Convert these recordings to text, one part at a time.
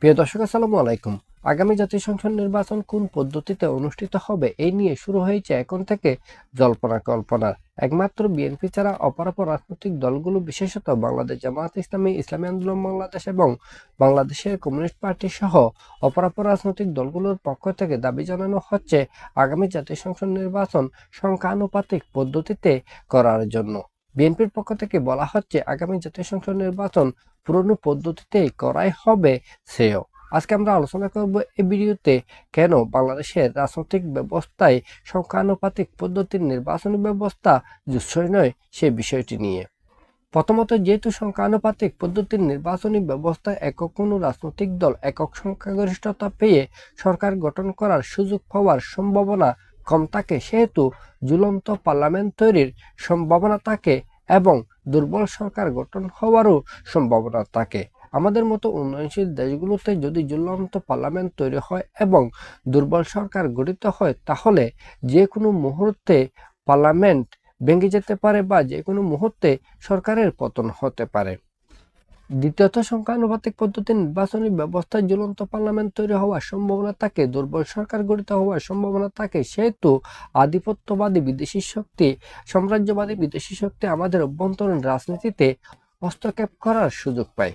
প্রিয় দর্শক, আসসালামু আলাইকুম। আগামী জাতীয় সংসদ নির্বাচন কোন পদ্ধতিতে অনুষ্ঠিত হবে এই নিয়ে শুরু হয়েছে এখন থেকে জল্পনা কল্পনার। একমাত্র বিএনপি ছাড়া অপরাপর রাজনৈতিক দলগুলো, বিশেষত বাংলাদেশ জামায়াত ইসলামী, ইসলামী আন্দোলন বাংলাদেশ এবং বাংলাদেশের কমিউনিস্ট পার্টি সহ অপরাপর রাজনৈতিক দলগুলোর পক্ষ থেকে দাবি জানানো হচ্ছে আগামী জাতীয় সংসদ নির্বাচন সংখ্যানুপাতিক পদ্ধতিতে করার জন্য। বিএনপির পক্ষ থেকে বলা হচ্ছে আগামী জাতীয় সংসদ নির্বাচন পুরনো পদ্ধতিতেই করাই হবে শ্রেয়। আজকে আমরা আলোচনা করব এই ভিডিওতে কেন বাংলাদেশের রাজনৈতিক ব্যবস্থায় সংখ্যানুপাতিক পদ্ধতির নির্বাচনী ব্যবস্থা যুৎসই নয় সে বিষয়টি নিয়ে। প্রথমত, যেহেতু সংখ্যানুপাতিক পদ্ধতির নির্বাচনী ব্যবস্থায় একক কোনো রাজনৈতিক দল একক সংখ্যাগরিষ্ঠতা পেয়ে সরকার গঠন করার সুযোগ পাওয়ার সম্ভাবনা কম থাকে, সেহেতু ঝুলন্ত পার্লামেন্ট তৈরির সম্ভাবনা থাকে এবং দুর্বল সরকার গঠন হওয়ারও সম্ভাবনা থাকে। আমাদের মতো উন্নয়নশীল দেশগুলোতে যদি ঝুলন্ত পার্লামেন্ট তৈরি হয় এবং দুর্বল সরকার গঠিত হয়, তাহলে যে কোনো মুহূর্তে পার্লামেন্ট ভেঙে যেতে পারে বা যে কোনো মুহূর্তে সরকারের পতন হতে পারে। দ্বিতীয়ত, সংখ্যানুপাতিক পদ্ধতির নির্বাচনী ব্যবস্থায় ঝুলন্ত পার্লামেন্ট তৈরি হওয়ার সম্ভাবনা থাকে, দুর্বল সরকার গঠিত হওয়ার সম্ভাবনা থাকে, সেহেতু আধিপত্যবাদী বিদেশি শক্তি, সাম্রাজ্যবাদী বিদেশি শক্তি আমাদের অভ্যন্তরীণ রাজনীতিতে হস্তক্ষেপ করার সুযোগ পায়।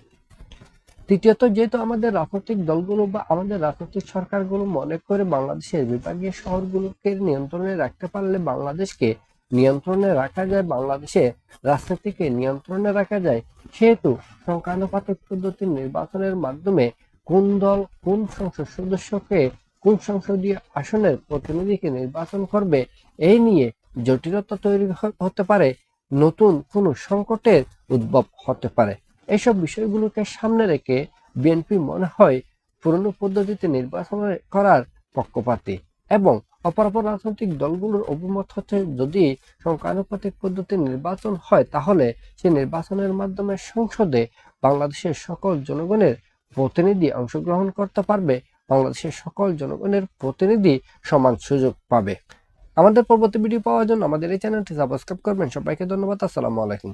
তৃতীয়ত, যেহেতু আমাদের রাজনৈতিক দলগুলো বা আমাদের রাজনৈতিক সরকারগুলো মনে করে বাংলাদেশের বিভাগীয় শহরগুলোকে নিয়ন্ত্রণে রাখতে পারলে বাংলাদেশকে নিয়ন্ত্রণে রাখা যায়, বাংলাদেশের রাজনীতিকে নিয়ন্ত্রণে রাখা যায়, সেহেতু সংখ্যানুপাতিক পদ্ধতির নির্বাচনের মাধ্যমে কোন দল কোন সংসদ সদস্যকে কোন সংসদীয় আসনের প্রতিনিধিকে নির্বাচন করবে এই নিয়ে জটিলতা তৈরি হতে পারে, নতুন কোনো সংকটের উদ্ভব হতে পারে। এইসব বিষয়গুলোকে সামনে রেখে বিএনপি মনে হয় পুরনো পদ্ধতিতে নির্বাচন করার পক্ষপাতী এবং অপরাপর রাজনৈতিক দলগুলোর অভিমত হচ্ছে যদি সংখ্যানুপাতিক পদ্ধতির নির্বাচন হয় তাহলে সেই নির্বাচনের মাধ্যমে সংসদে বাংলাদেশের সকল জনগণের প্রতিনিধি অংশগ্রহণ করতে পারবে, বাংলাদেশের সকল জনগণের প্রতিনিধি সমান সুযোগ পাবে। আমাদের পরবর্তী ভিডিও পাওয়ার জন্য আমাদের এই চ্যানেলটি সাবস্ক্রাইব করবেন। সবাইকে ধন্যবাদ। আসসালামু আলাইকুম।